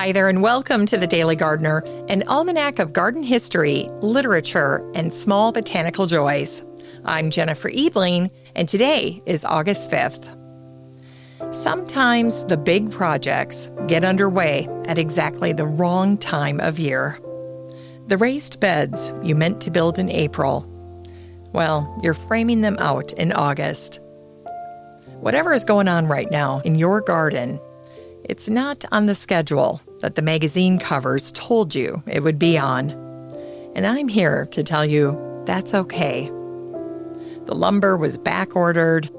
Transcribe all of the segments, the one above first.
Hi there, and welcome to the Daily Gardener, an almanac of garden history, literature, and small botanical joys. I'm Jennifer Ebling, and today is August 5th. Sometimes the big projects get underway at exactly the wrong time of year. The raised beds you meant to build in April, well, you're framing them out in August. Whatever is going on right now in your garden, it's not on the schedule that the magazine covers told you it would be on. And I'm here to tell you that's okay. The lumber was back-ordered.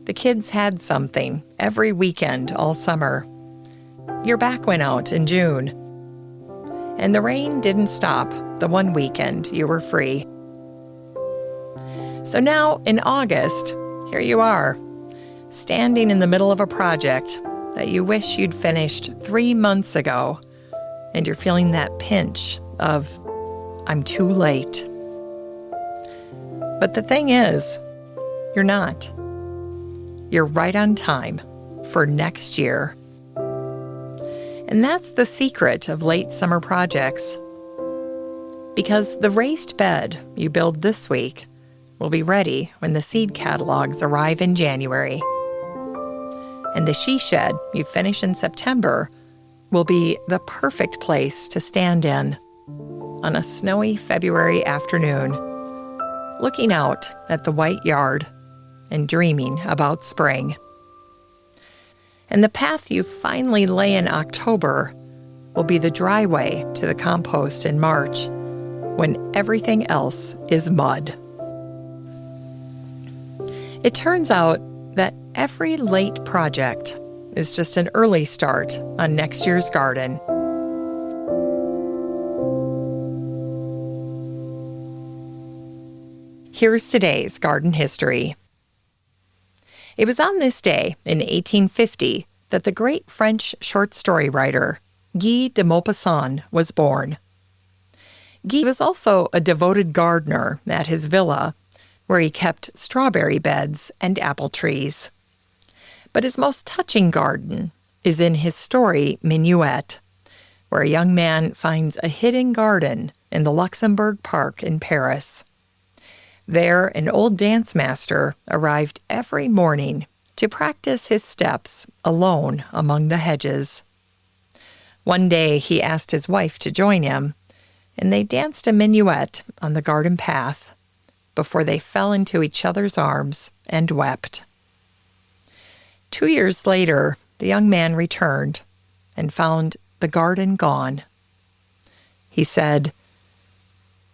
The kids had something every weekend all summer. Your back went out in June. And the rain didn't stop the one weekend you were free. So now in August, here you are, standing in the middle of a project that you wish you'd finished 3 months ago, and you're feeling that pinch of, I'm too late. But the thing is, you're not. You're right on time for next year. And that's the secret of late summer projects. Because the raised bed you build this week will be ready when the seed catalogs arrive in January. And the she shed you finish in September will be the perfect place to stand in on a snowy February afternoon, looking out at the white yard and dreaming about spring. And the path you finally lay in October will be the driveway to the compost in March, when everything else is mud. It turns out that every late project is just an early start on next year's garden. Here's today's garden history. It was on this day in 1850 that the great French short story writer Guy de Maupassant was born. Guy was also a devoted gardener at his villa, where he kept strawberry beds and apple trees. But his most touching garden is in his story Minuet, where a young man finds a hidden garden in the Luxembourg Park in Paris. There, an old dance master arrived every morning to practice his steps alone among the hedges. One day he asked his wife to join him, and they danced a minuet on the garden path before they fell into each other's arms and wept. 2 years later, the young man returned and found the garden gone. He said,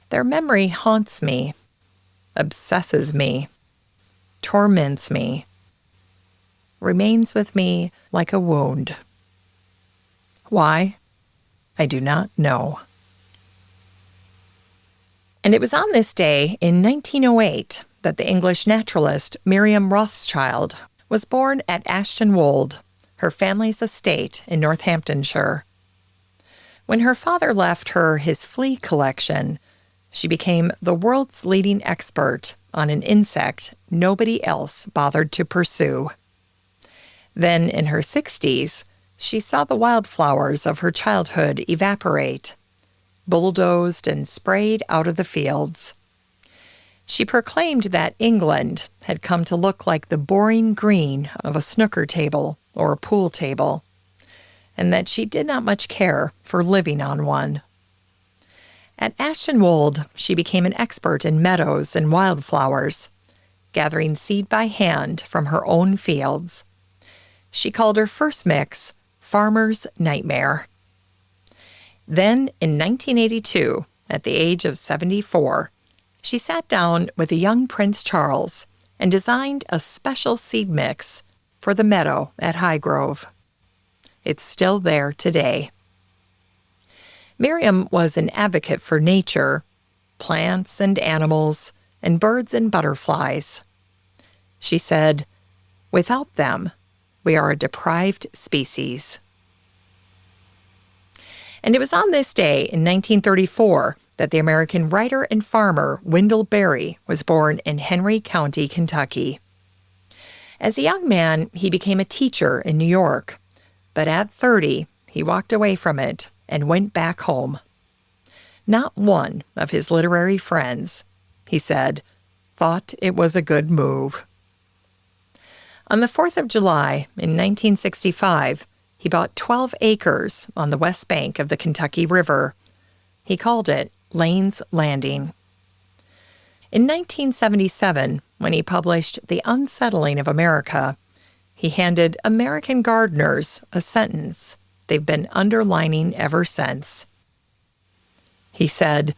"Their memory haunts me, obsesses me, torments me, remains with me like a wound. Why? I do not know." And it was on this day in 1908 that the English naturalist Miriam Rothschild was born at Ashton Wold, her family's estate in Northamptonshire. When her father left her his flea collection, she became the world's leading expert on an insect nobody else bothered to pursue. Then, in her 60s, she saw the wildflowers of her childhood evaporate, bulldozed and sprayed out of the fields. She proclaimed that England had come to look like the boring green of a snooker table or a pool table, and that she did not much care for living on one. At Ashton Wold, she became an expert in meadows and wildflowers, gathering seed by hand from her own fields. She called her first mix Farmer's Nightmare. Then, in 1982, at the age of 74, she sat down with a young Prince Charles and designed a special seed mix for the meadow at Highgrove. It's still there today. Miriam was an advocate for nature, plants and animals, and birds and butterflies. She said, "Without them, we are a deprived species." And it was on this day in 1934 that the American writer and farmer Wendell was born in Henry County, Kentucky. As a young man, he became a teacher in New York, but at 30, he walked away from it and went back home. Not one of his literary friends, he said, thought it was a good move. On the 4th of July in 1965, he bought 12 acres on the west bank of the Kentucky River. He called it Lane's Landing. In 1977, when he published The Unsettling of America, he handed American gardeners a sentence they've been underlining ever since. He said,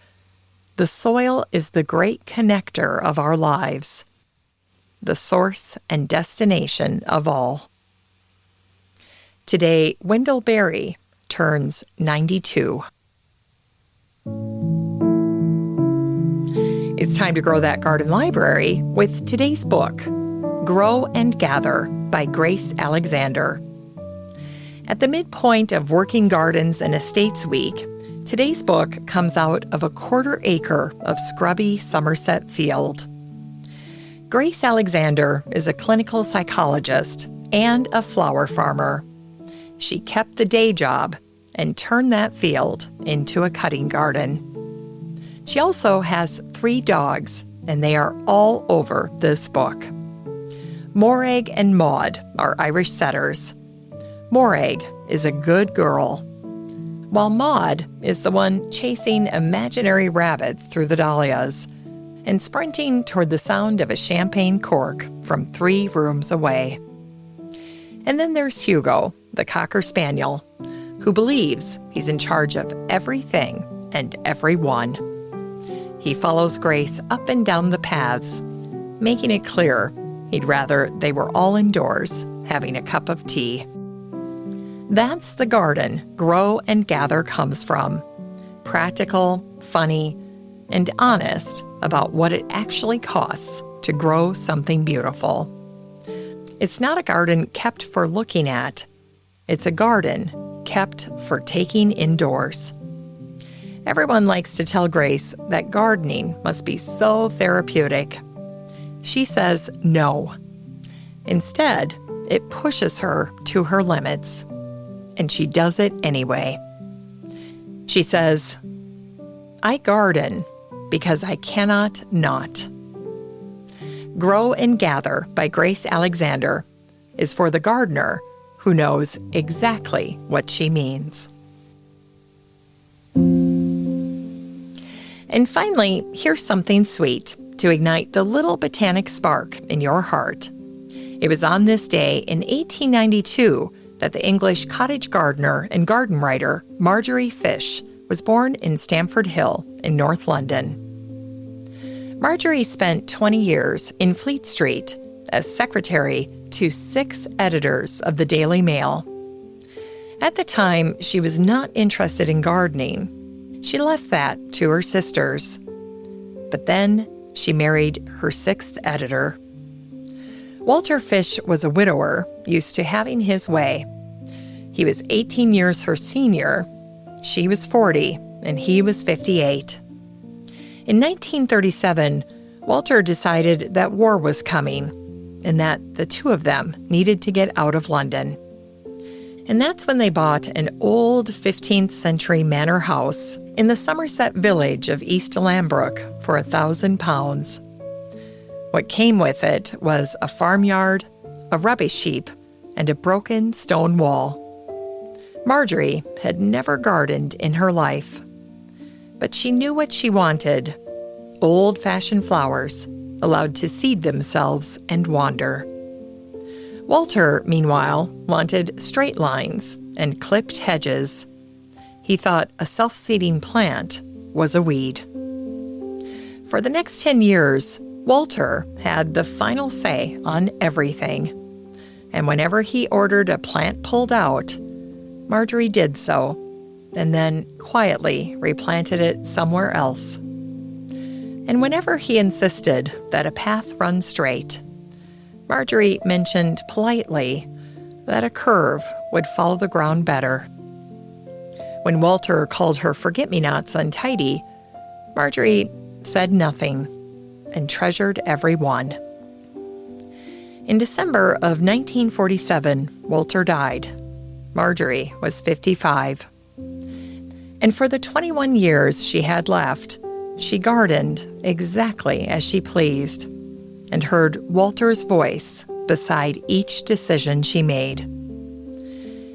"The soil is the great connector of our lives, the source and destination of all." Today, Wendell Berry turns 92. It's time to grow that garden library with today's book, Grow and Gather by Grace Alexander. At the midpoint of Working Gardens and Estates Week, today's book comes out of a 1/4 acre of scrubby Somerset field. Grace Alexander is a clinical psychologist and a flower farmer. She kept the day job and turned that field into a cutting garden. She also has 3 dogs, and they are all over this book. Morag and Maud are Irish setters. Morag is a good girl, while Maud is the one chasing imaginary rabbits through the dahlias and sprinting toward the sound of a champagne cork from 3 rooms away. And then there's Hugo, the Cocker Spaniel, who believes he's in charge of everything and everyone. He follows Grace up and down the paths, making it clear he'd rather they were all indoors having a cup of tea. That's the garden Grow and Gather comes from. Practical, funny, and honest about what it actually costs to grow something beautiful. It's not a garden kept for looking at. It's a garden kept for taking indoors. Everyone likes to tell Grace that gardening must be so therapeutic. She says no. Instead, it pushes her to her limits, and she does it anyway. She says, "I garden because I cannot not." Grow and Gather by Grace Alexander is for the gardener who knows exactly what she means. And finally, here's something sweet to ignite the little botanic spark in your heart. It was on this day in 1892 that the English cottage gardener and garden writer Marjorie Fish was born in Stamford Hill in North London. Marjorie spent 20 years in Fleet Street as secretary to 6 editors of the Daily Mail. At the time, she was not interested in gardening. She left that to her sisters. But then she married her 6th editor. Walter Fish was a widower, used to having his way. He was 18 years her senior. She was 40, and he was 58. In 1937, Walter decided that war was coming and that the 2 of them needed to get out of London. And that's when they bought an old 15th century manor house in the Somerset village of East Lambrook for £1,000. What came with it was a farmyard, a rubbish heap, and a broken stone wall. Marjorie had never gardened in her life, but she knew what she wanted: old-fashioned flowers allowed to seed themselves and wander. Walter, meanwhile, wanted straight lines and clipped hedges. He thought a self-seeding plant was a weed. For the next 10 years, Walter had the final say on everything. And whenever he ordered a plant pulled out, Marjorie did so, and then quietly replanted it somewhere else. And whenever he insisted that a path run straight, Marjorie mentioned politely that a curve would follow the ground better. When Walter called her forget-me-nots untidy, Marjorie said nothing and treasured every one. In December of 1947, Walter died. Marjorie was 55. And for the 21 years she had left, she gardened exactly as she pleased and heard Walter's voice beside each decision she made.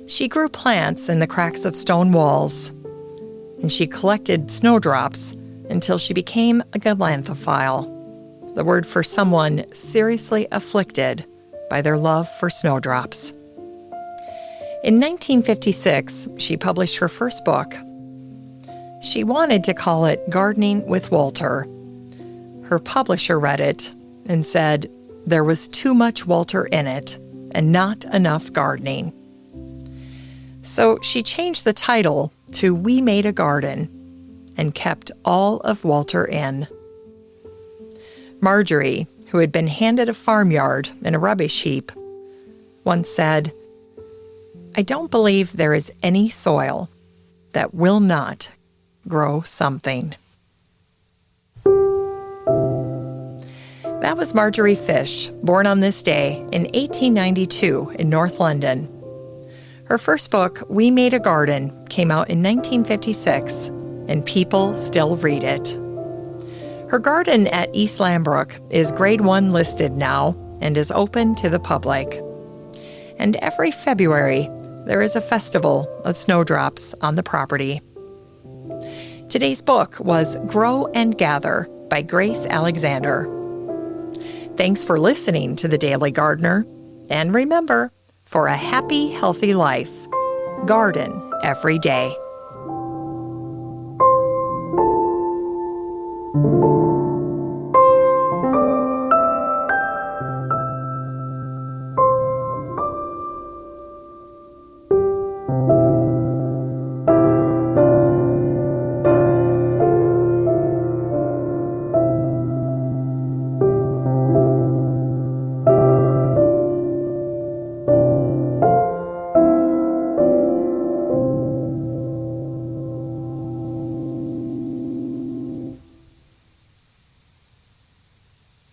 She grew plants in the cracks of stone walls, and she collected snowdrops until she became a galanthophile, the word for someone seriously afflicted by their love for snowdrops. In 1956, she published her first book. She wanted to call it Gardening with Walter. Her publisher read it and said there was too much Walter in it and not enough gardening. So she changed the title to We Made a Garden and kept all of Walter in. Marjorie, who had been handed a farmyard and a rubbish heap, once said, "I don't believe there is any soil that will not grow something." That was Marjorie Fish, born on this day in 1892 in North London. Her first book, We Made a Garden, came out in 1956, and people still read it. Her garden at East Lambrook is Grade 1 listed now and is open to the public. And every February, there is a festival of snowdrops on the property. Today's book was Grow and Gather by Grace Alexander. Thanks for listening to The Daily Gardener. And remember, for a happy, healthy life, garden every day.